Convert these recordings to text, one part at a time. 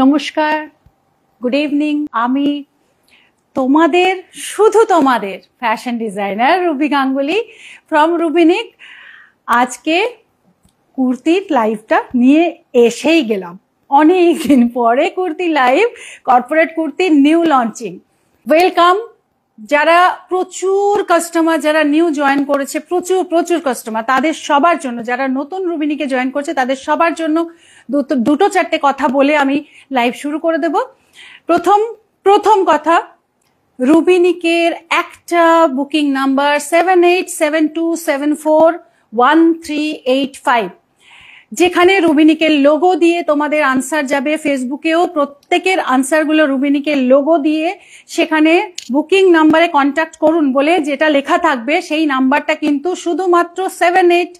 নমস্কার, good evening. আমি তোমাদের শুধু তোমাদের fashion designer Ruby Ganguly from Rubinik. আজকে কুর্তির লাইভটা নিয়ে এসেই গেলাম, অনেক দিন পরে কুর্তি লাইভ, কর্পোরেট কুর্তির নিউ লঞ্চিং। ওয়েলকাম। যারা প্রচুর কাস্টমার, যারা নিউ জয়েন করেছে, প্রচুর প্রচুর কাস্টমার, তাদের সবার জন্য, যারা নতুন রুবিনিকে জয়েন করছে তাদের সবার জন্য দুটো চারটে কথা বলে আমি লাইভ শুরু করে দেব। প্রথম কথা, রুবিনিকের একটা বুকিং নাম্বার 7872741385, যেখানে রুবিনিকের লোগো দিয়ে তোমাদের আনসার যাবে। ফেসবুকেও প্রত্যেকের আনসারগুলো রুবিনিকের লোগো দিয়ে, সেখানে বুকিং নাম্বারে কন্ট্যাক্ট করুন বলে যেটা লেখা থাকবে, সেই নাম্বারটা কিন্তু শুধুমাত্র 78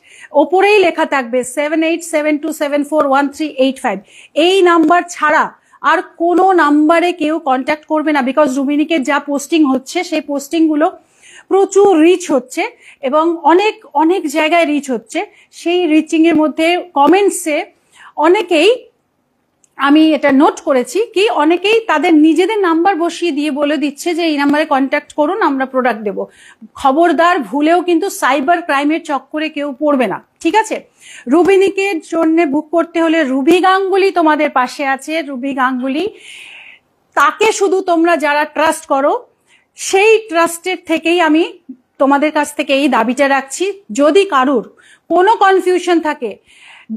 ওপরেই লেখা থাকবে 7872741385। এই নাম্বার ছাড়া আর কোনো নাম্বারে কেউ কন্ট্যাক্ট করবে না, বিকজ রুবিনিকের যা পোস্টিং হচ্ছে সেই পোস্টিংগুলো প্রচুর রিচ হচ্ছে এবং অনেক অনেক জায়গায় রিচ হচ্ছে। সেই রিচিং এর মধ্যে কমেন্টসে অনেকেই, আমি এটা নোট করেছি কি, অনেকেই তাদের নিজেদের নাম্বার বসিয়ে দিয়ে বলে দিচ্ছে যে এই নাম্বারে কন্ট্যাক্ট করুন, আমরা প্রোডাক্ট দেব। খবরদার, ভুলেও কিন্তু সাইবার ক্রাইমের চক্করে কেউ পড়বে না, ঠিক আছে? রুবিনিকের জন্য বুক করতে হলে রুবি গাঙ্গুলি তোমাদের পাশে আছে। রুবি গাঙ্গুলি, তাকে শুধু তোমরা যারা ট্রাস্ট করো, সেই ট্রাস্টের থেকেই আমি তোমাদের কাছ থেকে এই দাবিটা রাখছি। যদি কারুর কোনো কনফিউশন থাকে,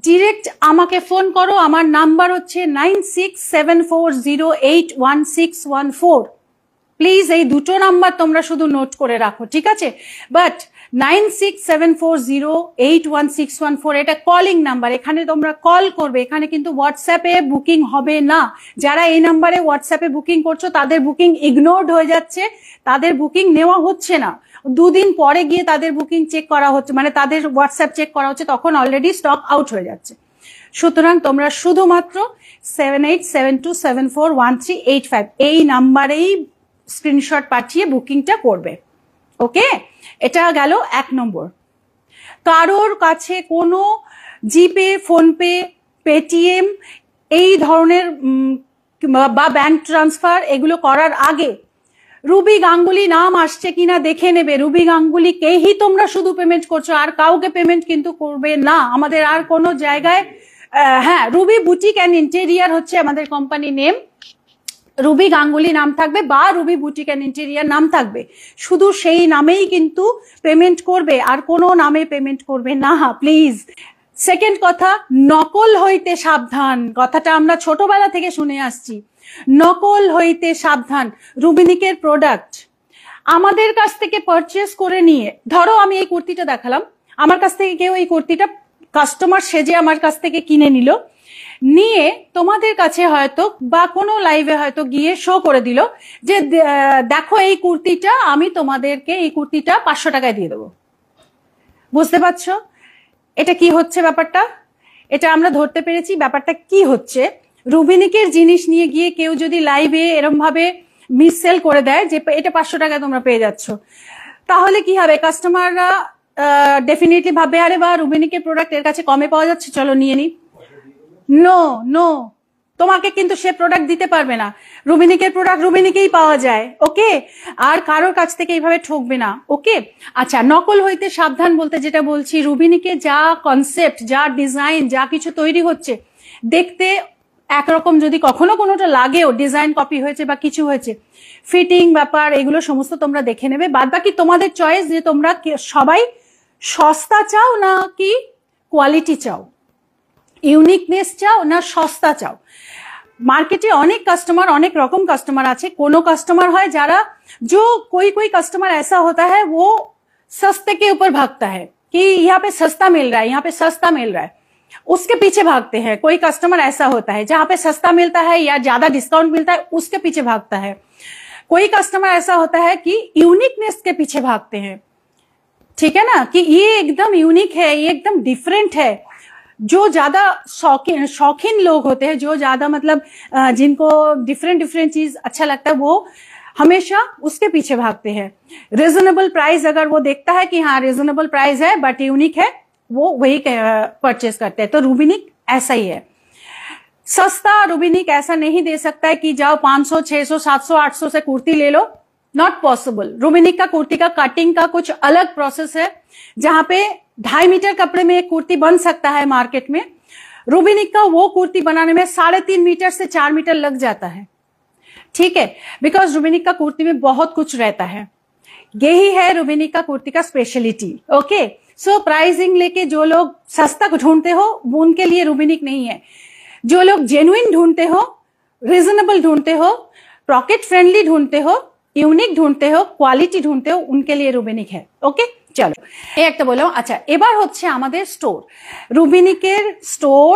ডিরেক্ট আমাকে ফোন করো। আমার নাম্বার হচ্ছে 9674081614। প্লিজ এই দুটো নাম্বার তোমরা শুধু নোট করে রাখো, ঠিক আছে? বাট 9674081614 এটা কলিং নাম্বার, এখানে তোমরা কল করবে। এখানে কিন্তু হোয়াটসঅ্যাপে বুকিং হবে না। যারা এই নাম্বারে হোয়াটসঅ্যাপে বুকিং করছো তাদের বুকিং ইগনোরড হয়ে যাচ্ছে, তাদের বুকিং নেওয়া হচ্ছে না। দুদিন পরে গিয়ে তাদের বুকিং চেক করা হচ্ছে, মানে তাদের হোয়াটসঅ্যাপ চেক করা হচ্ছে, তখন অলরেডি স্টক আউট হয়ে যাচ্ছে। সুতরাং তোমরা শুধুমাত্র 7872741385 এই নাম্বারেই স্ক্রিনশট পাঠিয়ে বুকিংটা করবে। ওকে, এটা গেল 1 নম্বর। কারোর কাছে কোনো জিপে, ফোনপে, পেটিএম এই ধরনের বা ব্যাংক ট্রান্সফার এগুলো করার আগে রুবি গাঙ্গুলি নাম আসছে কিনা দেখে নেবে। রুবি গাঙ্গুলিকেই তোমরা শুধু পেমেন্ট করছো, আর কাউকে পেমেন্ট কিন্তু করবে না। আমাদের আর কোনো জায়গায়, হ্যাঁ, রুবি বুটিক অ্যান্ড ইন্টেরিয়ার হচ্ছে আমাদের কোম্পানি নেম। রুবি গাঙ্গুলি নাম থাকবে বা রুবি বুটিক অ্যান্ড ইন্টেরিয়ার নাম থাকবে, শুধু সেই নামেই কিন্তু পেমেন্ট করবে, আর কোনো নামে পেমেন্ট করবে না, প্লিজ। সেকেন্ড কথা, নকল হইতে সাবধান। কথাটা আমরা ছোটবেলা থেকে শুনে আসছি, নকল হইতে সাবধান। রুবিনিকের প্রোডাক্ট আমাদের কাছ থেকে পারচেস করে নিয়ে, ধরো আমি এই কুর্তিটা দেখালাম, আমার কাছ থেকে কেউ এই কুর্তিটা কাস্টমার সেজে আমার কাছ থেকে কিনে নিয়ে তোমাদের কাছে হয়তো বা কোনো লাইভে হয়তো গিয়ে শো করে দিল যে দেখো এই কুর্তিটা, আমি তোমাদেরকে এই কুর্তিটা 500 টাকায় দিয়ে দেবো। বুঝতে পারছো এটা কি হচ্ছে ব্যাপারটা? এটা আমরা ধরতে পেরেছি ব্যাপারটা কি হচ্ছে। রুবিনিকের জিনিস নিয়ে গিয়ে কেউ যদি লাইভে এরম ভাবে মিসসেল করে দেয় যে এটা 500 টাকায় তোমরা পেয়ে যাচ্ছ, তাহলে কি হবে? কাস্টমাররা ডেফিনেটলি ভাববে, আরে বা রুবিনিকের প্রোডাক্ট এর কাছে কমে পাওয়া যাচ্ছে, চলো নিয়ে নি। নো, তোমাকে কিন্তু সে প্রোডাক্ট দিতে পারবে না। রুবিনিকের প্রোডাক্ট রুবিনিকেই পাওয়া যায়, ওকে? আর কারোর কাছ থেকে এইভাবে ঠকবে না, ওকে? আচ্ছা, নকল হইতে সাবধান বলতে যেটা বলছি, রুবিনিকে যা কনসেপ্ট, যা ডিজাইন, যা কিছু তৈরি হচ্ছে, দেখতে একরকম যদি কখনো কোনোটা লাগেও ডিজাইন কপি হয়েছে বা কিছু হয়েছে, ফিটিং ব্যাপার এগুলো সমস্ত তোমরা দেখে নেবে। বাদ বাকি তোমাদের চয়েস, যে তোমরা সবাই সস্তা চাও না কি কোয়ালিটি চাও, ইউনিকনেস চাও না সস্তা চাও। मार्केटे अनेक कस्टमर, अनेक रकम कस्टमर आछे। कोनो कस्टमर है जारा, जो कोई कस्टमर ऐसा होता है वो सस्ते के ऊपर भागता है कि यहाँ पे सस्ता मिल रहा है, यहाँ पे सस्ता मिल रहा है, उसके पीछे भागते हैं। कोई कस्टमर ऐसा होता है जहाँ पे सस्ता मिलता है या ज्यादा डिस्काउंट मिलता है उसके पीछे भागता है। कोई कस्टमर ऐसा होता है कि यूनिकनेस के पीछे भागते हैं, ठीक है ना, कि ये एकदम यूनिक है, ये एकदम डिफरेंट है। जो ज्यादा शौकीन लोग होते हैं, जो ज्यादा मतलब जिनको डिफरेंट चीज अच्छा लगता है, वो हमेशा उसके पीछे भागते हैं। रिजनेबल प्राइस अगर वो देखता है कि हाँ रिजनेबल प्राइस है बट यूनिक है, वो वही परचेस करते हैं। तो रूबिनिक ऐसा ही है। सस्ता रुबिनिक ऐसा नहीं दे सकता है कि जाओ 500, 600, 700, 800 से कुर्ती ले लो, नॉट पॉसिबल। रुबिनिक का कुर्ती का कटिंग का कुछ अलग प्रोसेस है, जहां पे 2.5 मीटर कपड़े में एक कुर्ती बन सकता है मार्केट में, रुबिनिक का वो कुर्ती बनाने में 3.5 मीटर से 4 मीटर लग जाता है, ठीक है, बिकॉज रुबिनिक का कुर्ती में बहुत कुछ रहता है। यही है रुबिनिक का कुर्ती का स्पेशलिटी। ओके, सो प्राइसिंग लेके जो लोग सस्ता ढूंढते हो वो उनके लिए रुबिनिक नहीं है। जो लोग जेन्युइन ढूंढते हो, रीजनेबल ढूंढते हो, पॉकेट फ्रेंडली ढूंढते हो, यूनिक ढूंढते हो, क्वालिटी ढूंढते हो, उनके लिए रुबिनिक है। ओके, चलो এই একটা বললাম। আচ্ছা, এবার হচ্ছে আমাদের স্টোর। রুবিনিকের স্টোর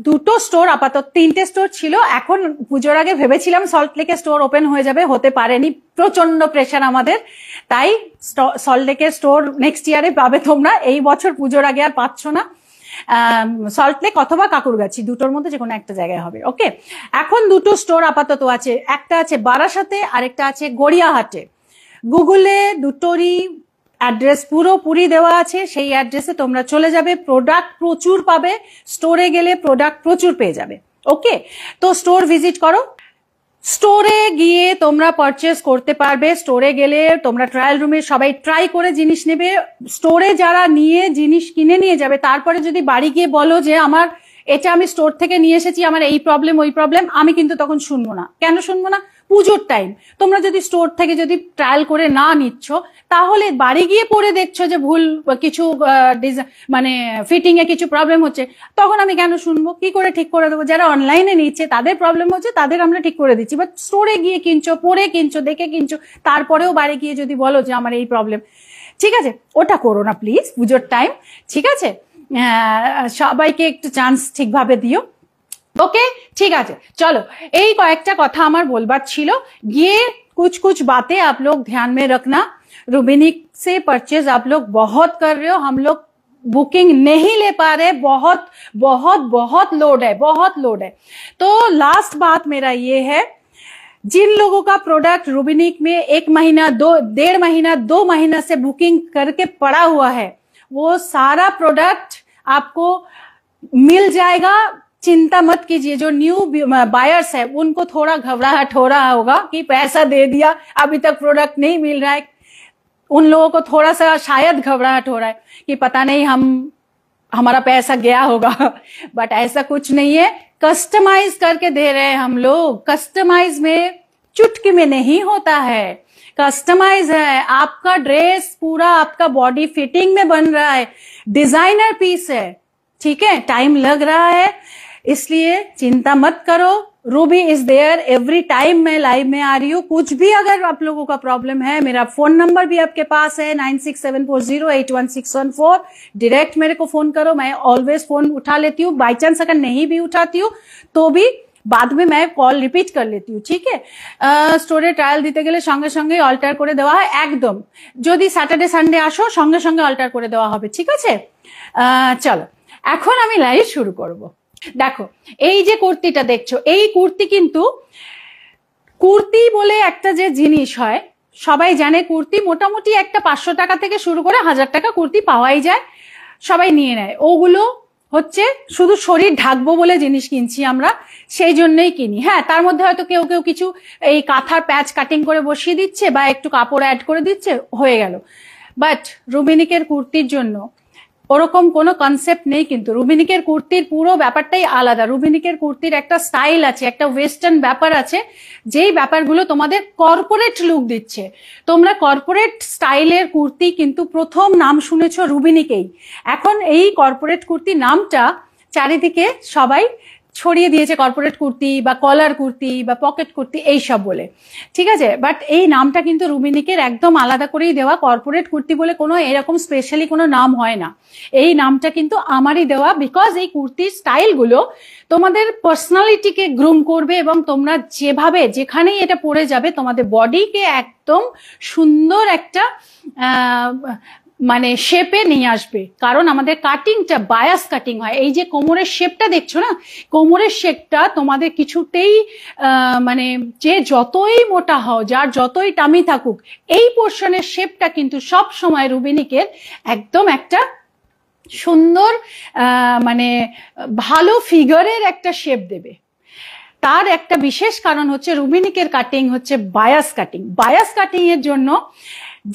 দুটো স্টোর, আপাতত 3টে স্টোর ছিল। এখন পুজোর আগে ভেবেছিলাম সল্টলেকের স্টোর ওপেন হয়ে যাবে, হতে পারেনি, প্রচন্ড প্রেশার আমাদের, তাই সল্টলেকের স্টোর নেক্সট ইয়ারে পাবে তোমরা, এই বছর পুজোর আগে আর পাচ্ছ না। সল্টলেক অথবা কাকুরগাছি, দুটোর মধ্যে যে কোনো একটা জায়গায় হবে। ওকে, এখন দুটো স্টোর আপাতত আছে, একটা আছে বারাসাতে, আরেকটা আছে গড়িয়াহাটে। গুগলে দুটোরই অ্যাড্রেস পুরোপুরি দেওয়া আছে, সেই অ্যাড্রেসে তোমরা চলে যাবে, প্রোডাক্ট প্রচুর পাবে, স্টোরে গেলে প্রোডাক্ট প্রচুর পেয়ে যাবে। ওকে, তো স্টোর ভিজিট করো, স্টোরে গিয়ে তোমরা পারচেস করতে পারবে। স্টোরে গেলে তোমরা ট্রায়াল রুমে সবাই ট্রাই করে জিনিস নেবে। স্টোরে যারা নিয়ে জিনিস কিনে নিয়ে যাবে, তারপরে যদি বাড়ি গিয়ে বলো যে আমার এটা আমি স্টোর থেকে নিয়ে এসেছি, আমার এই প্রবলেম ওই প্রবলেম, আমি কিন্তু তখন শুনবো না। কেন শুনবো না? পুজোর টাইম তোমরা যদি স্টোর থেকে যদি ট্রায়াল করে না নিচ্ছ, তাহলে বাড়ি গিয়ে পরে দেখছো যে ভুল কিছু মানে ফিটিং এ কিছু প্রবলেম হচ্ছে, তখন আমি কেন শুনবো? কি করে ঠিক করে দেবো? যারা অনলাইনে নিচ্ছে তাদের প্রবলেম হচ্ছে, তাদের আমরা ঠিক করে দিচ্ছি, বাট স্টোরে গিয়ে কিনছো, পরে কিনছো, দেখে কিনছো, তারপরেও বাড়ি গিয়ে যদি বলো যে আমার এই প্রবলেম, ঠিক আছে, ওটা করো না প্লিজ পুজোর টাইম, ঠিক আছে? সবাইকে একটু চান্স ঠিকভাবে দিও। ओके, ठीक है, चलो यही कয়েকটা কথা আমার বলবার ছিল। ये कुछ बातें आप लोग ध्यान में रखना। रुबिनिक से परचेज आप लोग बहुत कर रहे हो, हम लोग बुकिंग नहीं ले पा रहे, बहुत बहुत बहुत लोड है, बहुत लोड है। तो लास्ट बात मेरा ये है, जिन लोगों का प्रोडक्ट रुबिनिक में 1 महीना 1.5 महीना 2 महीना से बुकिंग करके पड़ा हुआ है, वो सारा प्रोडक्ट आपको मिल जाएगा। चिंता मत कीजिए। जो न्यू बायर्स है उनको थोड़ा घबराहट हो रहा होगा कि पैसा दे दिया, अभी तक प्रोडक्ट नहीं मिल रहा है, उन लोगों को थोड़ा सा शायद घबराहट हो रहा है कि पता नहीं हमारा पैसा गया होगा, बट ऐसा कुछ नहीं है। कस्टमाइज करके दे रहे हैं हम लोग। कस्टमाइज में चुटकी में नहीं होता है, कस्टमाइज है। आपका ड्रेस पूरा आपका बॉडी फिटिंग में बन रहा है, डिजाइनर पीस है, ठीक है, टाइम लग रहा है, इसलिए चिंता मत करो। Ruby is there every time. मैं लाइव में आ रही हूँ। कुछ भी अगर आप लोगों का प्रॉब्लम है, मेरा फोन नंबर भी आपके पास है 9674081614। डायरेक्ट मेरे को फोन करो, मैं ऑलवेज फोन उठा लेती हूँ। बाई चांस अगर नहीं भी उठाती हूँ तो भी बाद में मैं कॉल रिपीट कर लेती हूँ, ठीक है। स्टोरे ट्रायल দিতে গেলে সঙ্গে সঙ্গে অল্টার করে দেওয়া হয় একদম। যদি স্যাটারডে সানডে আসো সঙ্গে সঙ্গে অল্টার করে দেওয়া হবে, ঠিক আছে। চলো এখন আমি লাইভ শুরু করব। দেখো এই যে কুর্তিটা দেখছো, এই কুর্তি কিন্তু কুর্তি বলে একটা যে জিনিস হয় সবাই জানে। কুর্তি মোটামুটি একটা 500 টাকা থেকে শুরু করে 1000 টাকা কুর্তি পাওয়াই যায়, সবাই নিয়ে নেয়। ওগুলো হচ্ছে শুধু শরীর ঢাকবো বলে জিনিস কিনছি আমরা, সেই জন্যই কিনি। হ্যাঁ, তার মধ্যে হয়তো কেউ কেউ কিছু এই কাঁথার প্যাচ কাটিং করে বসিয়ে দিচ্ছে বা একটু কাপড় অ্যাড করে দিচ্ছে, হয়ে গেল। বাট রুবিনিকের কুর্তির জন্য ওরকম কোনো কনসেপ্ট নেই। কিন্তু রুবিনিকের কুর্তির পুরো ব্যাপারটাই আলাদা। রুবিনিকের কুর্তির একটা স্টাইল আছে, একটা ওয়েস্টার্ন ব্যাপার আছে, যেই ব্যাপারগুলো তোমাদের কর্পোরেট লুক দিচ্ছে। তোমরা কর্পোরেট স্টাইলের কুর্তি কিন্তু প্রথম নাম শুনেছো রুবিনিকেই। এখন এই কর্পোরেট কুর্তি নামটা চারিদিকে সবাই ছড়িয়ে দিয়েছে, কর্পোরেট কুর্তি বা কলার কুর্তি বা পকেট কুর্তি এইসব বলে, ঠিক আছে। বাট এই নামটা কিন্তু রুবিনিকের একদম আলাদা করেই দেওয়া। কর্পোরেট কুর্তি বলে কোনো এরকম স্পেশালি কোনো নাম হয় না, এই নামটা কিন্তু আমারই দেওয়া। বিকজ এই কুর্তির স্টাইলগুলো তোমাদের পার্সোনালিটিকে গ্রুম করবে এবং তোমরা যেভাবে যেখানেই এটা পরে যাবে তোমাদের বডিকে একদম সুন্দর একটা মানে শেপে নিয়ে আসবে। কারণ আমাদের কাটিংটা বায়াস কাটিং হয়। এই যে কোমরের শেপটা দেখছো না, কোমরের শেপটা তোমাদের কিছুতেই মানে যে যতই মোটা হও, যার যতই টামি থাকুক, এই পোর্শনের শেপটা কিন্তু সব সময় রুবিনিকের একদম একটা সুন্দর মানে ভালো ফিগারের একটা শেপ দেবে। তার একটা বিশেষ কারণ হচ্ছে রুবিনিকের কাটিং হচ্ছে বায়াস কাটিং। বায়াস কাটিং এর জন্য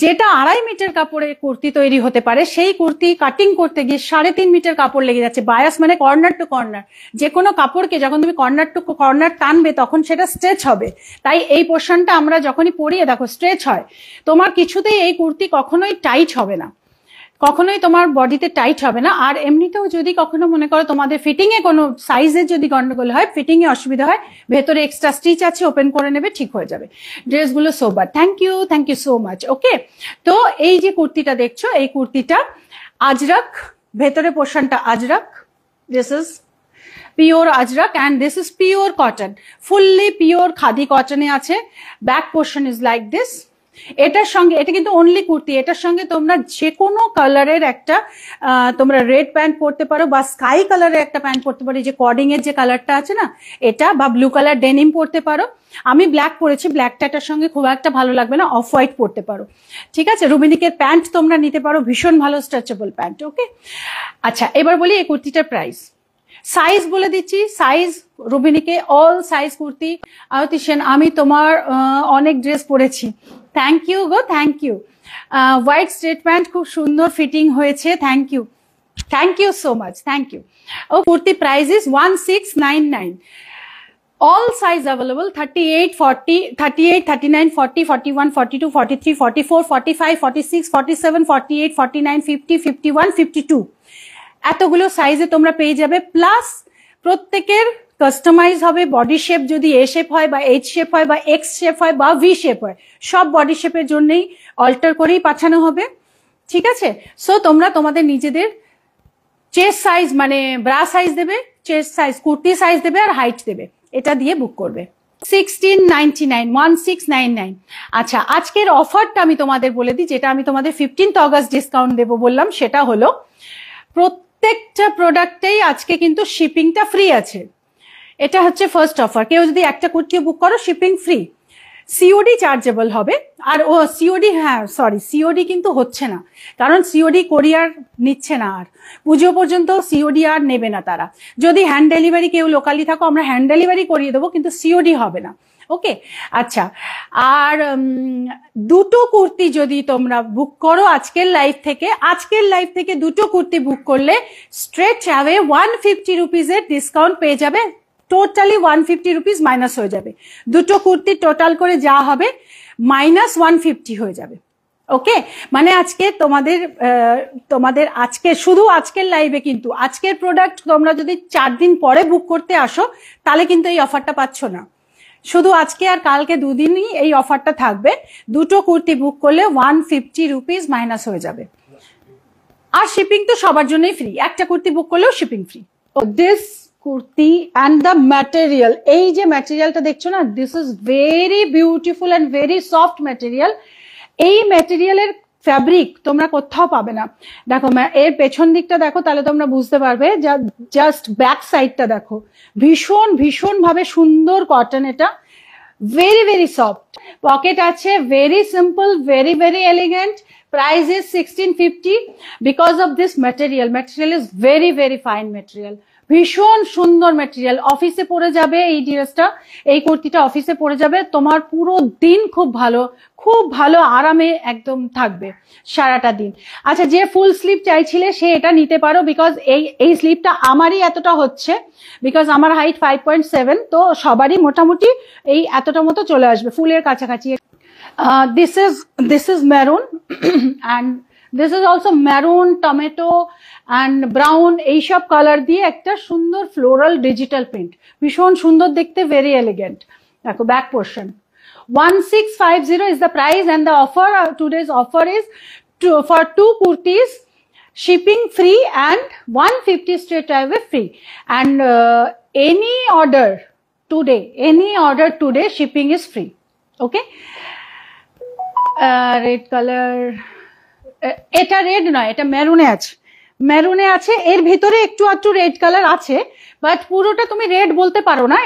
যেটা 2.5 মিটার কাপড়ে কুর্তি তৈরি হতে পারে, সেই কুর্তি কাটিং করতে গিয়ে 3.5 মিটার কাপড় লেগে যাচ্ছে। বায়াস মানে কর্নার টু কর্নার। যে কোনো কাপড়কে যখন তুমি কর্নার টু কর্নার টানবে তখন সেটা স্ট্রেচ হবে। তাই এই পোর্শনটা আমরা যখনই পরিয়ে দেখো স্ট্রেচ হয়। তোমার কিছুতেই এই কুর্তি কখনোই টাইট হবে না, কখনোই তোমার বডিতে টাইট হবে না। আর এমনিতেও যদি কখনো মনে করো তোমাদের ফিটিং এ কোনো সাইজের যদি গন্ডগোল হয়, ফিটিং এ অসুবিধা হয়, ভেতরে এক্সট্রা স্টিচ আছে, ওপেন করে নেবে, ঠিক হয়ে যাবে। ড্রেসগুলো sober. Thank you so much. Okay, তো এই যে কুর্তিটা দেখছো, এই কুর্তিটা আজরাক, ভেতরে পোর্শনটা Ajrak, this is pure Ajrak and this is pure cotton, fully pure khadi কটনে আছে। Back portion is like this. এটার সঙ্গে, এটা কিন্তু অনলি কুর্তি, এটার সঙ্গে তোমরা যে কোনো কালারের একটা তোমরা রেড প্যান্ট পরতে পারো বা স্কাই কালারের একটা প্যান্ট পরতে পারো, যে কর্ডিং এর যে কালারটা আছে না এটা, বা ব্লু কালার ডেনিম পরতে পারো। আমি ব্ল্যাক পরেছি, ব্ল্যাকটা এটার সঙ্গে খুব একটা ভালো লাগবে না, অফ হোয়াইট পরতে পারো, ঠিক আছে। রুবিনিকের প্যান্ট তোমরা নিতে পারো, ভীষণ ভালো স্ট্রেচেবল প্যান্ট। ওকে, আচ্ছা এবার বলি এই কুর্তিটার প্রাইস। সাইজ বলে দিচ্ছি, সাইজ রুবিনিকে অল সাইজ কুর্তি। আয়তী সেন, আমি তোমার অনেক ড্রেস পরেছি, থ্যাংক ইউ গো, thank you. White straight pant খুব সুন্দর ফিটিং হয়েছে, thank you so much, thank you. ও kurti price is 1699। all size available, 38, 40, 38, 39, 40, 41, 42, 43, 44, 45, 46, 47, 48, 49, 50, 51, 52 এতগুলো সাইজে তোমরা পেয়ে যাবে। প্লাস প্রত্যেকের কাস্টমাইজ হবে, বডি শেপ যদি এ শেপ হয় বা এইচ শেপ হয় বা এক্স শেপ হয় বা ভি শেপ হয়, সব বডি শেপের জন্যই অল্টার করেই পাঠানো হবে, ঠিক আছে। সো তোমরা তোমাদের নিজেদের চেস্ট সাইজ মানে ব্রা সাইজ দেবে, চেস্ট সাইজ কুর্তি সাইজ দেবে আর হাইট দেবে, এটা দিয়ে বুক করবে। 1699। আচ্ছা, আজকের অফারটা আমি তোমাদের বলে দিই, যেটা আমি তোমাদের 15th অগস্ট ডিসকাউন্ট দেবো বললাম, সেটা হলো প্রত্যেকটা প্রোডাক্টেই আজকে কিন্তু শিপিংটা ফ্রি আছে। এটা হচ্ছে ফার্স্ট অফার। কেউ যদি একটা কুর্তিও বুক করো, শিপিং ফ্রি। সিওডি চার্জেবল হবে। আর ও সিওডি, হ্যাঁ সরি, সিওডি কিন্তু হচ্ছে না, কারণ সিওডি কোরিয়ার নিচ্ছে না, আর পুজো পর্যন্ত সিওডি আর নেবে না তারা। যদি হ্যান্ড ডেলিভারি কেউ লোকালি থাকো, আমরা হ্যান্ড ডেলিভারি করিয়ে দেবো, কিন্তু সিওডি হবে না। ওকে, আচ্ছা। আর দুটো কুর্তি যদি তোমরা বুক করো আজকের লাইভ থেকে দুটো কুর্তি বুক করলে স্ট্রেট অ্যাওয়ে 150 রুপিজের ডিসকাউন্ট পেয়ে যাবে। টোটালি 150 রুপিস মাইনাস হয়ে যাবে। দুটো কুর্তি টোটাল করে যা হবে -150 হয়ে যাবে। ওকে, মানে আজকে তোমাদের আজকে শুধু আজকের লাইভে, কিন্তু আজকের প্রোডাক্ট তোমরা যদি 4 দিন পরে বুক করতে আসো তাহলে কিন্তু এই অফারটা পাচ্ছ না। শুধু আজকে আর কালকে দুদিনই এই অফারটা থাকবে। দুটো কুর্তি বুক করলে 150 রুপিস মাইনাস হয়ে যাবে। আর শিপিং তো সবার জন্যই ফ্রি, একটা কুর্তি বুক করলেও shipping free. This kurti and the material, এই যে ম্যাটেরিয়ালটা দেখছো না, this is very beautiful and very soft material. এই ম্যাটেরিয়ালের ফ্যাব্রিক তোমরা কোথাও পাবে না। দেখো এর পেছন দিকটা দেখো, তাহলে তোমরা বুঝতে পারবে। জাস্ট ব্যাক সাইডটা দেখো, ভীষণ ভাবে সুন্দর কটন। এটা ভেরি ভেরি সফট, পকেট আছে, very simple, very very elegant. Price is 1650 because of this material. Material is very very fine material, ভীষণ সুন্দর ম্যাটেরিয়াল। অফিসে পরে যাবে এই ড্রেসটা, এই কুর্তিটা অফিসে পরে যাবে, তোমার পুরো দিন খুব ভালো আরামে একদম থাকবে সারাটা দিন। আচ্ছা, যে ফুল স্লিভ চাইছিলে সে এটা নিতে পারো, বিকজ এই স্লিভটা আমারই এতটা হচ্ছে, বিকজ আমার হাইট 5.7, তো সবারই মোটামুটি এই এতটা মতো চলে আসবে, ফুলের কাছাকাছি। This is maroon and this is also maroon, tomato and brown, এইসব কালার দিয়ে একটা সুন্দর ফ্লোরাল ডিজিটাল প্রিন্ট, ভীষণ সুন্দর দেখতে, ভেরি এলিগেন্ট। দেখো back portion. 1650 is the price, and the offer, today's offer is for 2 kurtis, shipping free and 150 straight away free, and any order today shipping is free. Okay, red color, এটা red নয়, এটা মেরুনে আছে, এর ভিতরে একটু red colour আছে, but পুরোটা তুমি রেড বলতে পারো না।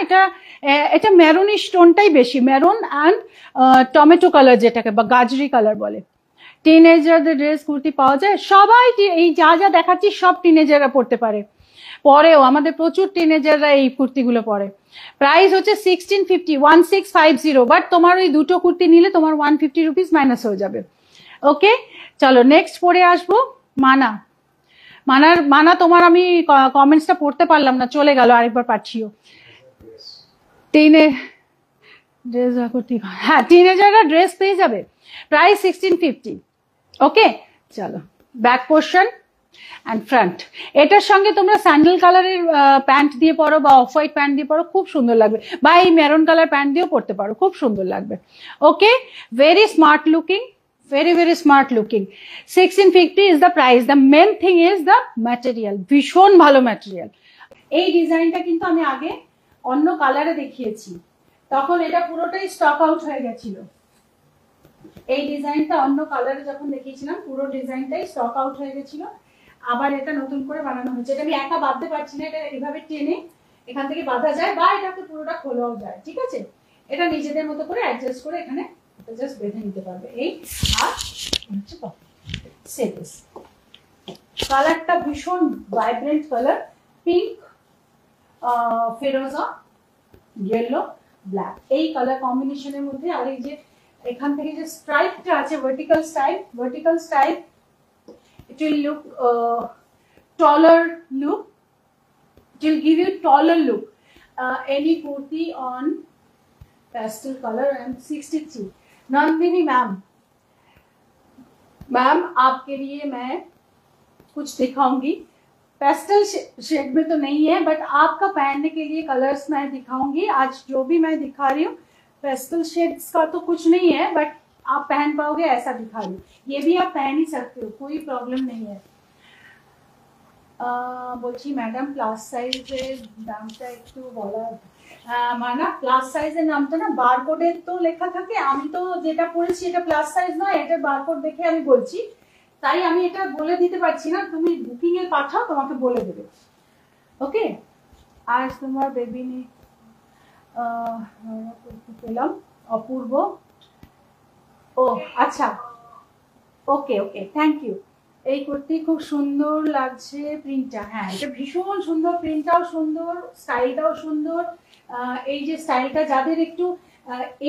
এটা মেরুনিশ টোনটাই বেশি, মেরুন অ্যান্ড টমেটো কালার, যেটাকে বা গাজরি কালার বলে, টিনেজারদের ড্রেস কুর্তি পাওয়া যায়, সবাই এই যা যা দেখাচ্ছি সব টিনেজাররা পড়তে পারে, পরেও আমাদের প্রচুর টিনেজাররা এই কুর্তিগুলো পরে। প্রাইস হচ্ছে 1650, 1650, বাট তোমার ওই দুটো কুর্তি নিলে তোমার 150 রুপিস মাইনাস হয়ে যাবে। ওকে, চলো নেক্সট পরে আসবো মানা। মানা তোমার আমি কমেন্টসটা পড়তে পারলাম না, চলে গেল, আরেকবার পাঠিও। ড্রেস কুর্তি, হ্যাঁ টিনেজাররা ড্রেস পেয়ে যাবে, প্রাইস 1650। ওকে, চলো ব্যাক পোর্শন অ্যান্ড ফ্রন্ট। এটার সঙ্গে তোমরা স্যান্ডেল কালারের প্যান্ট দিয়ে পরো বা অফ হোয়াইট প্যান্ট দিয়ে পরো, খুব সুন্দর লাগবে, বা এই মেরুন কালার প্যান্ট দিয়েও পরতে পারো, খুব সুন্দর লাগবে। Okay, very smart looking, very smart looking. 1650 is the price. The main thing is the material, ভীষণ ভালো ম্যাটেরিয়াল। এই ডিজাইনটা কিন্তু আমি আগে অন্য কালারে দেখিয়েছি, তখন এটা পুরোটাই স্টক আউট হয়ে গেছিল। এই ডিজাইনটা অন্য কালারে যখন দেখিয়েছিলাম পুরো ডিজাইনটাই স্টক আউট হয়ে গেছিল, আবার এটা নতুন করে বানানো হয়েছে। এটা আমি একা বাঁধতে পারছি না, এটা এইভাবে টেনে এখান থেকে বাঁধা যায় বা এটাকে পুরোটা খোলাও যায়, ঠিক আছে? এটা নিজেদের মতো করে অ্যাডজাস্ট করে এখানে জাস্ট বেঁধে নিতে পারবে। এই আর হচ্ছে সেটিস কালারটা ভীষণ ভাইব্রেন্ট কালার, পিঙ্ক, ফেরোজা, ইয়েলো, ব্ল্যাক, এই কালার কম্বিনেশনের মধ্যে। আর এই যে এখান থেকে যে স্ট্রাইপটা আছে, vertical stripe, it will look taller look, it will give you taller look. Any kurti on pastel color and 63। Nandini ma'am आपके लिए मैं कुछ दिखाऊंगी, पेस्टल शेड में तो नहीं है, बट आपका पहनने के लिए कलर्स मैं दिखाऊंगी। आज जो भी मैं दिखा रही हूँ पेस्टल शेड्स का तो कुछ नहीं है, बट आप पहन पाओगे ऐसा दिखा रही हूँ। ये भी आप पहन ही सकते हो, कोई प्रॉब्लम नहीं है। বলছি ম্যাডাম প্লাস সাইজের দামটা একটু বলা। মানা প্লাস সাইজের নামটা না বারকোডে তো লেখা থাকে, আমি তো যেটা পড়েছি এটা প্লাস সাইজ নয়, এটা বারকোড দেখে আমি বলছি, তাই আমি এটা বলে দিতে পারছি না। তুমি বুকিং এ পাঠাও, তোমাকে বলে দেবে। ওকে, আজ তোমার বেবি নিয়ে পেলাম অপূর্ব। ও আচ্ছা, ওকে ওকে, থ্যাংক ইউ। এই কুর্তি খুব সুন্দর লাগছে প্রিন্টটা, হ্যাঁ এটা ভীষণ সুন্দর, প্রিন্টটাও সুন্দর, স্টাইলটাও সুন্দর। এই যে স্টাইলটা যাদের একটু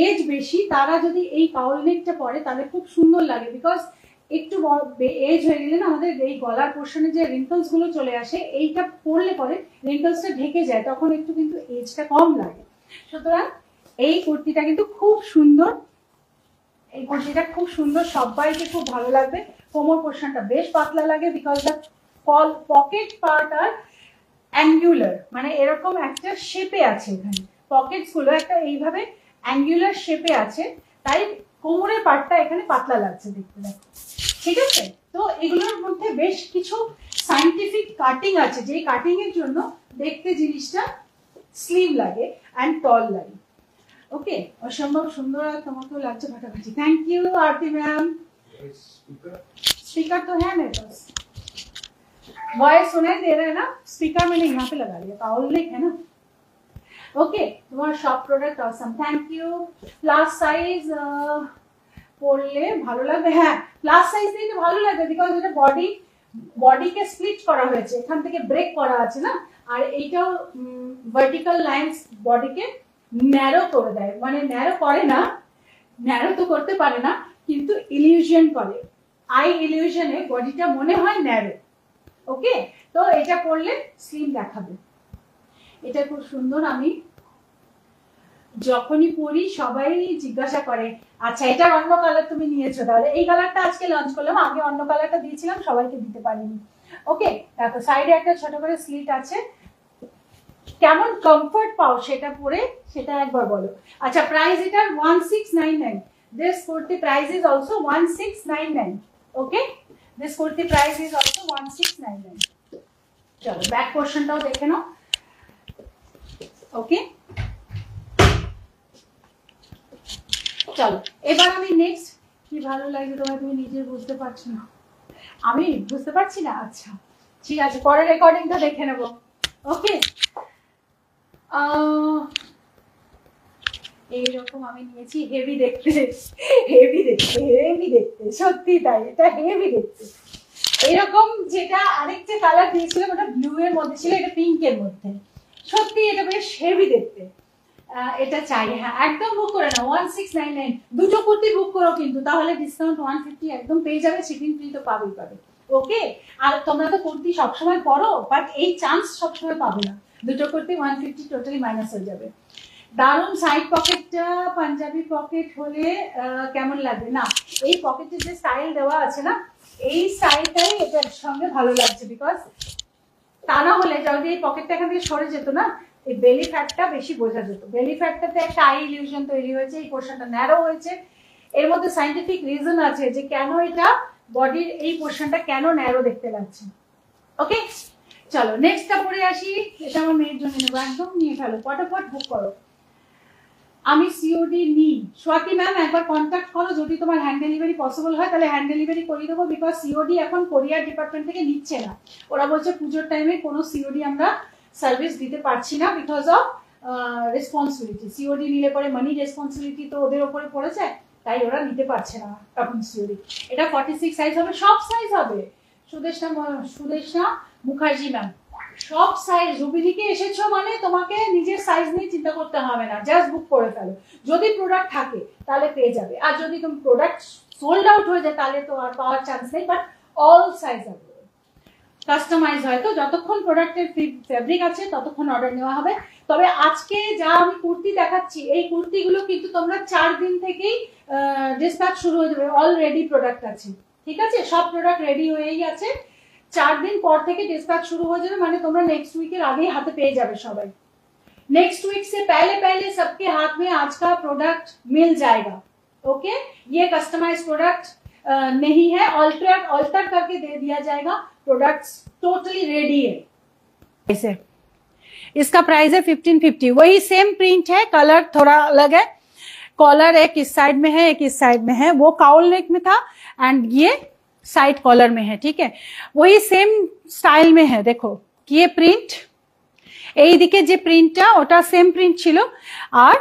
এজ বেশি তারা যদি এই কাউল নেকটা পরে তাদের খুব সুন্দর লাগে, বিকজ একটু এজ হয়ে গেলে না আমাদের এই গলার পোর্শনে যে রিঙ্কলস গুলো চলে আসে, এইটা পরলে পরে রিঙ্কলসটা ঢেকে যায়, তখন একটু কিন্তু এজটা কম লাগে। সুতরাং এই কুর্তিটা কিন্তু খুব সুন্দর, এই কুর্তিটা খুব সুন্দর, সবাইকে খুব ভালো লাগবে। কোমর পোর্শনটা বেশ পাতলা লাগে, because the pocket part are angular, মানে এরকম একটা শেপে আছে, এখানে পকেটস গুলো একটা এইভাবে অ্যাঙ্গুলার শেপে আছে, তাই কোমরের পার্টটা এখানে পাতলা লাগছে দেখতে, দেখো ঠিক আছে? তো এগুলোর মধ্যে বেশ কিছু সাইন্টিফিক কাটিং আছে, যে কাটিং এর জন্য দেখতে জিনিসটা স্লিম লাগে অ্যান্ড টল লাগে। ওকে, অসম্ভব সুন্দর, আর তোমাকেও লাগছে ফাটাফাটি। Thank you Aarti ma'am. Speaker तो है मेरे पास, वॉइस सुनाई दे रहा है ना? स्पीकर मैंने यहाँ पे लगा लिया, काउल नेक है ना। ओके, तुम्हारा shop product awesome, thank you. Plus size পরলে ভালো লাগবে, হ্যাঁ প্লাস সাইজ দিলে ভালো লাগবে, বিকজ এটা বডিকে স্প্লিট করা হয়েছে, এখান থেকে ব্রেক করা আছে না, আর এইটাও ভার্টিক্যাল লাইন্স বডিকে ন্যারো করে দেয়, মানে ন্যারো করে না, ন্যারো তো করতে পারে না, কিন্তু ইলিউশন করে, আই ইলিউশনে বডিটা মনে হয় ন্যারো। ওকে, তো এটা পরলে স্লিম দেখাবে, এটা খুব সুন্দর। আমি যখনই পরি সবাই জিজ্ঞাসা করে আচ্ছা এটার অন্য কালার তুমি নিয়েছো, তাহলে এই কালারটা আজকে লঞ্চ করলাম, আগে অন্য কালারটা দিয়েছিলাম, সবাইকে দিতে পারিনি। ওকে, দেখো সাইডে একটা ছোট করে স্লিট আছে, কেমন কমফর্ট পাও সেটা পরে সেটা একবার বলো। আচ্ছা, প্রাইস এটার 1699, this kurti price is also 1699। Okay, this kurti price is also 1699। চলো ব্যাক পোর্শনটাও দেখে নাও। ওকে, চলো এবার আমি নেক্সট, কি ভালো লাগে তোমার, তুমি নিজে বুঝতে পারছো না, আমি বুঝতে পারছি না, আচ্ছা ঠিক আছে, পরে রেকর্ডিংটা দেখে নেব। ওকে, এইরকম আমি নিয়েছি, হেভি দেখতে, হেভি দেখতে, হেভি দেখতে, সত্যি তাই, এটা হেভি দেখতে। এরকম যেটা আরেকটা কালার দিয়েছিলাম ওটা ব্লু এর মধ্যে ছিল, এটা পিঙ্ক এর মধ্যে, সত্যি এটা বেশ হেভি দেখতে। এটা চাই, হ্যাঁ একদম বুক করে নাও 1699, দুটো কুর্তি বুক করো কিন্তু, তাহলে ডিসকাউন্ট 150 একদম পেয়ে যাবে, শিপিং ফ্রি তো পাবেই পাবে। ওকে, আর তোমরা তো কুর্তি সবসময় পরো, বাট এই চান্স সবসময় পাবে না, দুটো কুর্তি 150 টোটালি মাইনাস হয়ে যাবে। দারুন সাইড পকেটটা পাঞ্জাবি পকেট হলে কেমন লাগবে, না এই পকেটের যে স্টাইল দেওয়া আছে না, এই স্টাইলটাই এটার সঙ্গে ভালো লাগছে, বিকজ তা না হলে যদি এই পকেটটা এখান থেকে সরে যেত না, এই বেলি ফ্যাটটা বেশি বোঝা যেত। বেলি ফ্যাটটাতে একটা আই ইলিউশন তৈরি হয়েছে, এই পোর্শনটা ন্যারো হয়েছে, এর মধ্যে সাইন্টিফিক রিজন আছে যে কেন এটা বডির এই পোর্শনটা কেন ন্যারো দেখতে লাগছে। ওকে চলো নেক্সটটা পরে আসি, এটা আমার মেয়ের জন্য নেবো, একদম নিয়ে ফেলো, ফটাফট বুক করো। আমি সিওডি নিই, স্বাতি ম্যাম একবার কন্ট্যাক্ট করো, যদি তোমার হ্যান্ড ডেলিভারি পসিবল হয় তাহলে হ্যান্ড ডেলিভারি করিয়ে দেবো, বিকজ সিওডি এখন কোরিয়ার ডিপার্টমেন্ট থেকে নিচ্ছে না, ওরা বলছে পুজোর টাইমে কোনো সিওডি আমরা সার্ভিস দিতে পারছি না, বিকজ অফ রেসপন্সিবিলিটি, সিওডি নিলে পরে মানি রেসপন্সিবিলিটি তো ওদের ওপরে পড়েছে, তাই ওরা নিতে পারছে না এখন সিওডি। এটা 46 সাইজ হবে, সব সাইজ হবে, সুদেশনা মুখার্জি ম্যাম, সব সাইজ। রুবিদিকে এসেছো মানে তোমাকে নিজের সাইজ নিয়ে চিন্তা করতে হবে না, জাস্ট বুক করে ফেলো, যদি প্রোডাক্ট থাকে তাহলে পেয়ে যাবে, আর যদি তুমি প্রোডাক্ট সোল্ড আউট হয়ে যায় তাহলে তো আর পাওয়ার চান্স নেই, but all size available, customise হয় তো, যতক্ষণ প্রোডাক্টের ফেব্রিক আছে ততক্ষণ অর্ডার নেওয়া হবে। তবে আজকে যা আমি কুর্তি দেখাচ্ছি, এই কুর্তিগুলো কিন্তু তোমরা 4 দিন থেকেই ডিসপ্যাচ শুরু হয়ে যাবে, অলরেডি প্রোডাক্ট আছে, ঠিক আছে, সব প্রোডাক্ট রেডি হয়েই আছে, 4 दिन पर থেকে ডিসপ্যাচ শুরু হয়ে যাবে, মানে তোমরা নেক্সট উইকের আগেই হাতে পেয়ে যাবে সবাই, नेक्स्ट वीक से पहले पहले सबके हाथ में आज का प्रोडक्ट मिल जाएगा। ओके, ये कस्टमाइज प्रोडक्ट नहीं है, ऑल्टर करके दे दिया जाएगा, प्रोडक्ट्स टोटली रेडी है। ऐसे इसका प्राइस है 1550, वही सेम प्रिंट है, कलर थोड़ा अलग है, कॉलर एक इस साइड में है एक इस साइड में है, वो काउल नेक में था एंड ये साइड कॉलर में है, ठीक है, वही सेम स्टाइल में है। देखो ये प्रिंट, এই দিকে যে প্রিন্টটা ওটা সেম প্রিন্ট ছিল, আর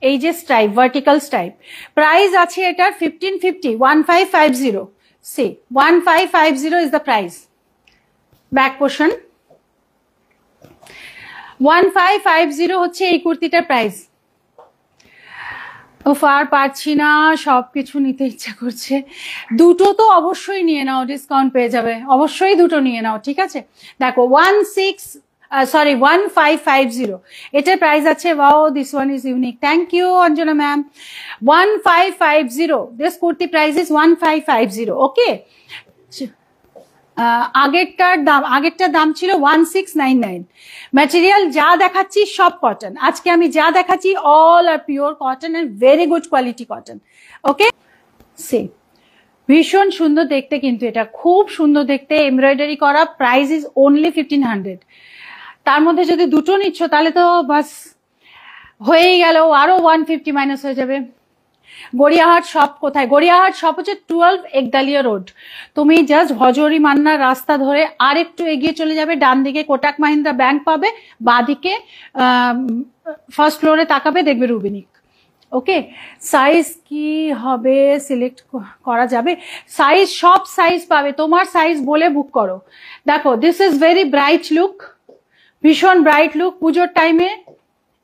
এই যে স্ট্রাইপ ভার্টিক্যাল স্ট্রাইপ, প্রাইস আছে এটার 1550, 1550, see 1550 is the price. Back portion 1550 হচ্ছে এই কুর্তিটার প্রাইস। আর পারছি না, সবকিছু নিতে ইচ্ছা করছে, দুটো তো অবশ্যই নিয়ে নাও, ডিসকাউন্ট পেয়ে যাবে, অবশ্যই দুটো নিয়ে নাও, ঠিক আছে। দেখো 1550 এটার প্রাইস আছে, wow this one is unique, thank you Anjana ma'am. 1550, this kurti price is 1550। Okay, আগেরটার দাম ছিল 1699। ম্যাটেরিয়াল যা দেখাচ্ছি সব কটন, আজকে আমি যা দেখাচ্ছি all are pure cotton and very good quality cotton. Okay, সে ভীষণ সুন্দর দেখতে, কিন্তু এটা খুব সুন্দর দেখতে, এমব্রয়ডারি করা, প্রাইস ইজ অনলি 1500। তার মধ্যে যদি দুটো নিচ্ছ তাহলে তো বাস হয়েই গেল, আরো 150 মাইনাস হয়ে যাবে। গড়িয়াহাট শপ কোথায়? গড়িয়াহাট শপ হচ্ছে 12 একদালিয়া রোড, তুমি জাস্ট হজরি মান্নার রাস্তা ধরে আর একটু এগিয়ে চলে যাবে, ডান দিকে কোটাক মাহিন্দ্রা ব্যাংক পাবে, বাঁদিকে ফার্স্ট ফ্লোরে তাকাবে দেখবে রুবিনিক। ওকে, সাইজ কি হবে সিলেক্ট করা যাবে? সাইজ সব সাইজ পাবে, তোমার সাইজ বলে বুক করো। দেখো this is very bright look, ভীষণ ব্রাইট লুক, পুজোর টাইমে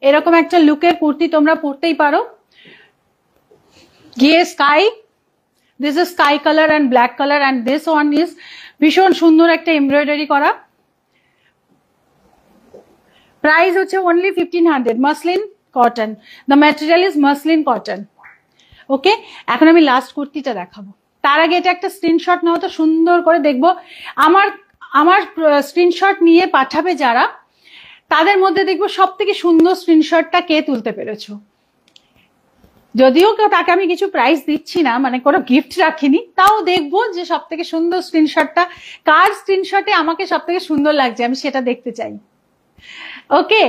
এরকম একটা লুকের কুর্তি তোমরা পরতেই পারো। ये sky, this is sky colour and black colour and this one is भीषण सुंदर एक एमब्रॉयडरी करा, प्राइस होच्छे only 1500, muslin cotton, the material is muslin cotton. Okay, এখন আমি লাস্ট কুর্তিটা দেখাবো, তার আগে এটা একটা স্ক্রিনশট নাও তো, সুন্দর করে দেখবো। আমার স্ক্রিনশট নিয়ে পাঠাবে যারা, তাদের মধ্যে দেখবো সবথেকে সুন্দর স্ক্রিনশটটা কে তুলতে পেরেছো। যদিও তাকে আমি কিছু প্রাইস দিচ্ছি না, মানে কোনো গিফট রাখিনি, তাও দেখবো যে সব থেকে সুন্দর স্ক্রিনশটটা কার স্ক্রিনশটে আমাকে সব থেকে সুন্দর লাগছে, আমি সেটা দেখতে চাই। ওকে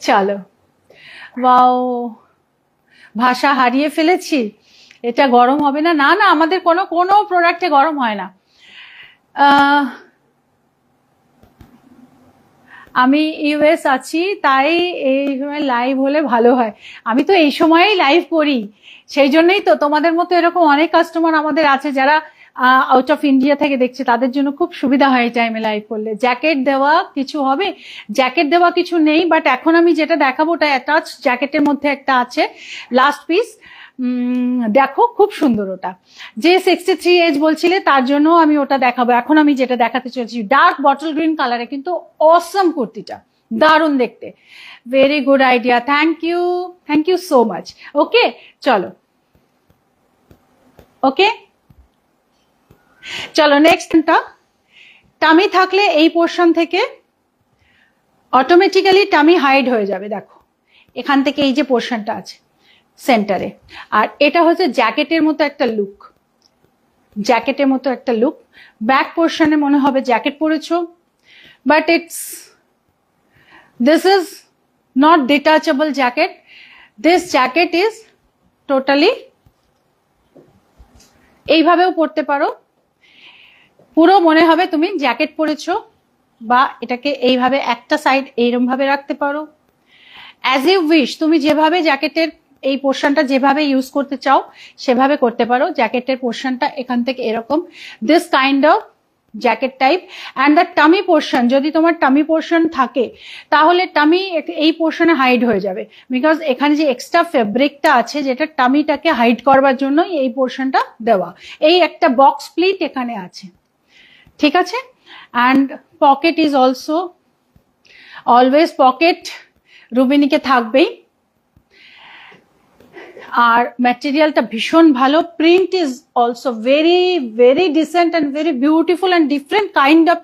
চলো, ওয়াও ভাষা হারিয়ে ফেলেছি, এটা গরম হবে না? না না, আমাদের কোনো প্রোডাক্টে গরম হয় না। আমি ইউএস আছি, তাই এই সময় লাইভ হলে ভালো হয়। আমি তো এই সময়েই লাইভ করি, সেই জন্যই তো তোমাদের মতো এরকম অনেক কাস্টমার আমাদের আছে যারা আউট অফ ইন্ডিয়া থেকে দেখছে, তাদের জন্য খুব সুবিধা হয় এই টাইমে লাইভ করলে। জ্যাকেট দেওয়া কিছু হবে? জ্যাকেট দেওয়া কিছু নেই, বাট এখন আমি যেটা দেখাবো ওটা অ্যাটাচ জ্যাকেটের মধ্যে একটা আছে লাস্ট পিস। দেখো খুব সুন্দর ওটা। যে 63 এজ বলছিলে তার জন্য আমি ওটা দেখাবো। এখন আমি যেটা দেখাতে চলেছি ডার্ক বটল গ্রিন কালারে, কিন্তু অসম কুর্তিটা, দারুণ দেখতে, very good idea, thank you so much. Okay চলো, ওকে চলো নেক্সটটা। টামি থাকলে এই পোর্শন থেকে অটোমেটিক্যালি টামি হাইড হয়ে যাবে। দেখো এখান থেকে এই যে পোর্শনটা আছে সেন্টারে, আর এটা হচ্ছে জ্যাকেটের মতো একটা লুক, জ্যাকেটের মতো একটা লুক। ব্যাক পোর্শনে মনে হবে জ্যাকেট পরেছো, but this is not detachable jacket. This jacket is totally, এইভাবেও পরতে পারো, পুরো মনে হবে তুমি জ্যাকেট পরেছো, বা এটাকে এইভাবে একটা সাইড এইরকম ভাবে রাখতে পারো, অ্যাজ ইউ উইশ। তুমি যেভাবে জ্যাকেটের এই পোর্শনটা যেভাবে ইউজ করতে চাও সেভাবে করতে পারো। জ্যাকেটের পোর্শনটা এখান থেকে এরকম, this kind of jacket type. And the tummy portion, যদি তোমার টামি পোর্শন থাকে তাহলে টামি এই পোর্শনে হাইড হয়ে যাবে, বিকজ এখানে যে এক্সট্রা ফেব্রিকটা আছে যেটা টামিটাকে হাইড করবার জন্য এই পোর্শনটা দেওয়া। এই একটা বক্স প্লিট এখানে আছে, ঠিক আছে। And pocket is also always, pocket রুবিনিকে থাকবেই। আর ম্যাটেরিয়ালটা ভীষণ ভালো, print is also very very decent and very beautiful and different kind of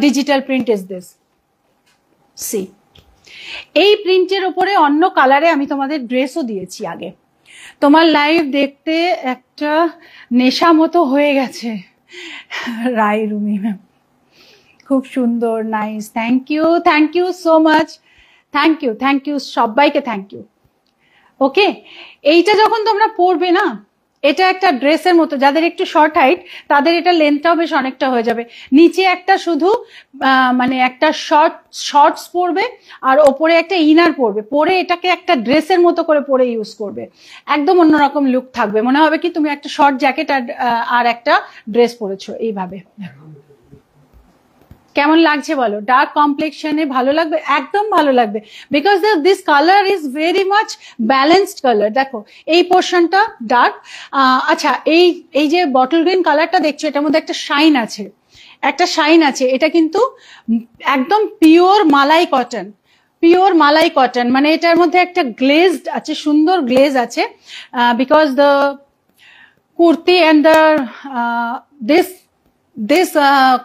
digital print is this. See, এই প্রিন্টের ওপরে অন্য কালারে আমি তোমাদের ড্রেসও দিয়েছি আগে। তোমার লাইভ দেখতে একটা নেশা মতো হয়ে গেছে রায় রুমি ম্যাম, খুব সুন্দর, nice, thank you so much, thank you সবাইকে, থ্যাংক ইউ। ওকে, এইটা যখন তোমরা পরবে না, এটা একটা ড্রেসের মতো, যাদের একটু শর্ট হাইট তাদের এটা লেন্থটাও বেশ অনেকটা হয়ে যাবে। নিচে একটা শুধু মানে একটা শর্টস পরবে আর ওপরে একটা ইনার পরবে, পরে এটাকে একটা ড্রেসের মতো করে পরে ইউজ করবে, একদম অন্যরকম লুক থাকবে। মনে হবে কি তুমি একটা শর্ট জ্যাকেট আর একটা ড্রেস পরেছো এইভাবে। কেমন লাগছে বলো? ডার্ক কমপ্লেক্সনে ভালো লাগবে, একদম ভালো লাগবে, because this colour is very much balanced colour. দেখো এই পোর্শনটা ডার্ক, আচ্ছা এই যে বটল গ্রিন কালারটা দেখছো এটার মধ্যে একটা শাইন আছে, এটা কিন্তু একদম পিওর মালাই কটন, মানে এটার মধ্যে একটা গ্লেজড আছে, সুন্দর গ্লেজ আছে, because the kurti and the this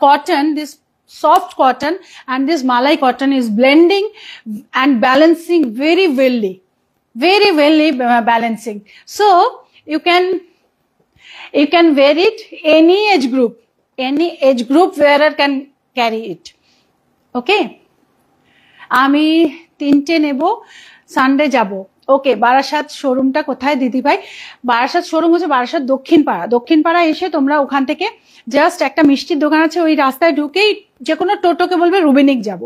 cotton, this soft cotton and this malai cotton is blending and balancing very well balancing. So you can wear it any age group wearer can carry it. Okay, আমি 3টে নেব, Sunday যাব। ওকে, বারাসাত শোরুমটা কোথায় দিদি ভাই? Barasat showroom হচ্ছে বারাসাত দক্ষিণপাড়া এসে তোমরা ওখান থেকে জাস্ট একটা মিষ্টির দোকান আছে, ওই রাস্তায় ঢুকেই যে কোনো টোটোকে বলবে রুবিনিক যাব,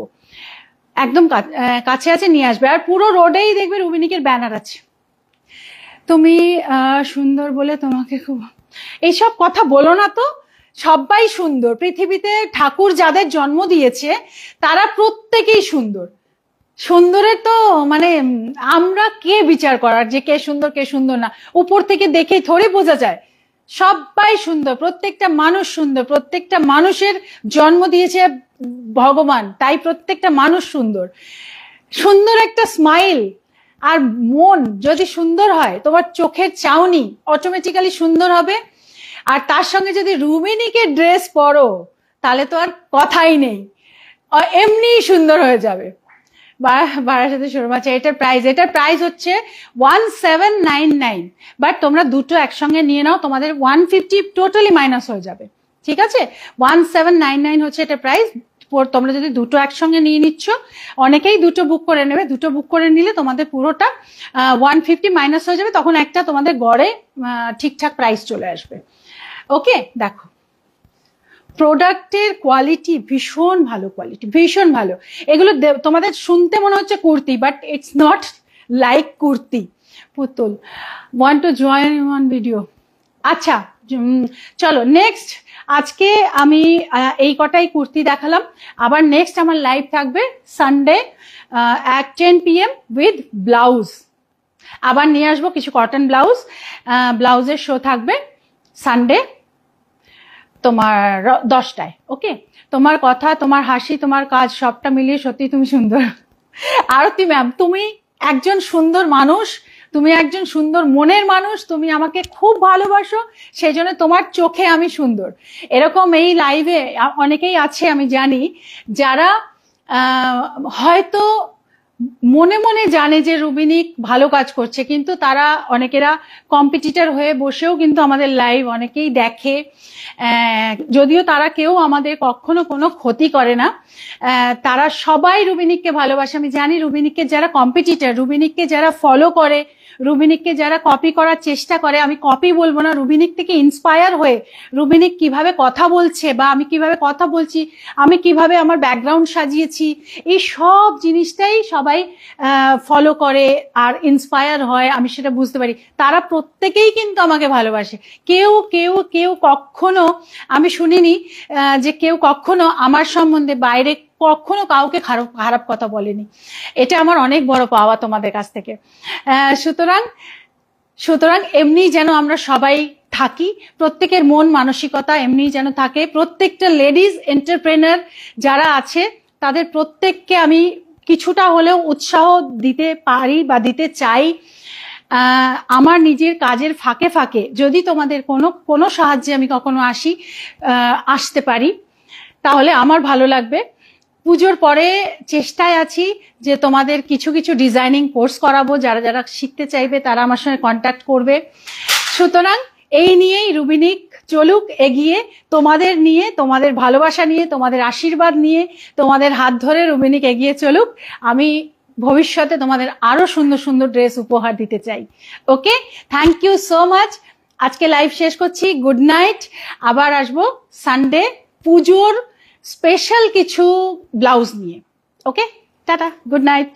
একদম কাছে আছে, নিয়ে আসবে। আর পুরো রোডেই দেখবে রুবিনিকের ব্যানার আছে। তুমি সুন্দর বলে তোমাকে খুব, এইসব কথা বলো না তো, সবাই সুন্দর পৃথিবীতে, ঠাকুর যাদের জন্ম দিয়েছে তারা প্রত্যেকেই সুন্দরের তো মানে আমরা কে বিচার করার যে কে সুন্দর না, উপর থেকে দেখেই থোড়ি বোঝা যায়। সবাই সুন্দর, প্রত্যেকটা মানুষ সুন্দর, প্রত্যেকটা মানুষের জন্ম দিয়েছে ভগবান, তাই প্রত্যেকটা মানুষ সুন্দর একটা স্মাইল আর মন যদি সুন্দর হয়, তোমার চোখের চাউনি অটোমেটিক্যালি সুন্দর হবে। আর তার সঙ্গে যদি রুবিনিকের ড্রেস পরো তাহলে তো আর কথাই নেই, এমনি সুন্দর হয়ে যাবে। বারাসাতে শোরুম আছে। এটার প্রাইস হচ্ছে 1799, বাট তোমরা দুটো একসঙ্গে নিয়ে নাও, তোমাদের 150 টোটালি মাইনাস হয়ে যাবে, ঠিক আছে। 1799 হচ্ছে এটা প্রাইস। তোমরা যদি দুটো একসঙ্গে নিয়ে নিচ্ছ, অনেকেই দুটো বুক করে নেবে, দুটো বুক করে নিলে তোমাদের পুরোটা 150 মাইনাস হয়ে যাবে, তখন একটা তোমাদের গড়ে ঠিকঠাক প্রাইস চলে আসবে। ওকে, দেখো প্রোডাক্টের কোয়ালিটি ভীষণ ভালো, কোয়ালিটি ভীষণ ভালো। এগুলো তোমাদের শুনতে মনে হচ্ছে kurti, but it's not like kurti. Putul want to join one video. আচ্ছা চলো নেক্সট, আজকে আমি এই কটাই কুর্তি দেখালাম। আবার নেক্সট আমার লাইভ থাকবে Sunday at 10 PM with blouse. আবার নিয়ে আসবো কিছু কটন ব্লাউজ, ব্লাউজের শো থাকবে সানডে তোমার 10টায়। ওকে, তোমার কথা, তোমার হাসি, তোমার কাজ সবটা মিলিয়ে সত্যি তুমি সুন্দর। আরতি ম্যাম, তুমি একজন সুন্দর মানুষ, তুমি একজন সুন্দর মনের মানুষ, তুমি আমাকে খুব ভালোবাসো, সেই জন্য তোমার চোখে আমি সুন্দর। এরকম এই লাইভে অনেকেই আছে আমি জানি, যারা হয়তো মনে মনে জানে যে রুবিনিক ভালো কাজ করছে, কিন্তু তারা অনেকেরা কম্পিটিটর হয়ে বসেও কিন্তু আমাদের লাইভ অনেকেই দেখে, যদিও তারা কেউ আমাদের কখনো কোনো ক্ষতি করে না। তারা সবাই রুবিনিককে ভালোবাসে। আমি জানি রুবিনিককে যারা কম্পিটিটর, রুবিনিককে যারা ফলো করে, রুবিনিককে যারা কপি করার চেষ্টা করে, আমি কপি বলবো না, রুবিনিক থেকে ইন্সপায়ার হয়ে রুবিনিক কিভাবে কথা বলছে বা আমি কিভাবে কথা বলছি, আমি কিভাবে আমার ব্যাকগ্রাউন্ড সাজিয়েছি, এই সব জিনিসটাই সবাই ফলো করে আর ইন্সপায়ার হয়, আমি সেটা বুঝতে পারি। তারা প্রত্যেকেই কিন্তু আমাকে ভালোবাসে। কেউ কেউ কেউ কখনো আমি শুনিনি যে কেউ কখনো আমার সম্বন্ধে বাইরে কখনো কাউকে খারাপ কথা বলেনি। এটা আমার অনেক বড় পাওয়া তোমাদের কাছ থেকে। সুতরাং এমনি যেন আমরা সবাই থাকি, প্রত্যেকের মন মানসিকতা এমনি যেন থাকে। প্রত্যেকটা লেডিজ এন্টারপ্রেনার যারা আছে তাদের প্রত্যেককে আমি কিছুটা হলেও উৎসাহ দিতে পারি বা দিতে চাই। আমার নিজের কাজের ফাঁকে ফাঁকে যদি তোমাদের কোনো সাহায্যে আমি কখনো আসতে পারি, তাহলে আমার ভালো লাগবে। পুজোর পরে চেষ্টায় আছি যে তোমাদের কিছু কিছু ডিজাইনিং কোর্স করাবো, যারা যারা শিখতে চাইবে তারা আমার সঙ্গে কন্ট্যাক্ট করবে। সুতরাং এই নিয়েই রুবিনিক চলুক এগিয়ে, তোমাদের নিয়ে, তোমাদের ভালোবাসা নিয়ে, তোমাদের আশীর্বাদ নিয়ে, তোমাদের হাত ধরে রুবিনিক এগিয়ে চলুক। আমি ভবিষ্যতে তোমাদের আরো সুন্দর সুন্দর ড্রেস উপহার দিতে চাই। ওকে, থ্যাংক ইউ সো মাচ। আজকে লাইভ শেষ করছি। Good night. আবার আসবো সানডে পুজোর স্পেশাল কিছু ব্লাউজ নিয়ে। ওকে, টাটা, গুড নাইট।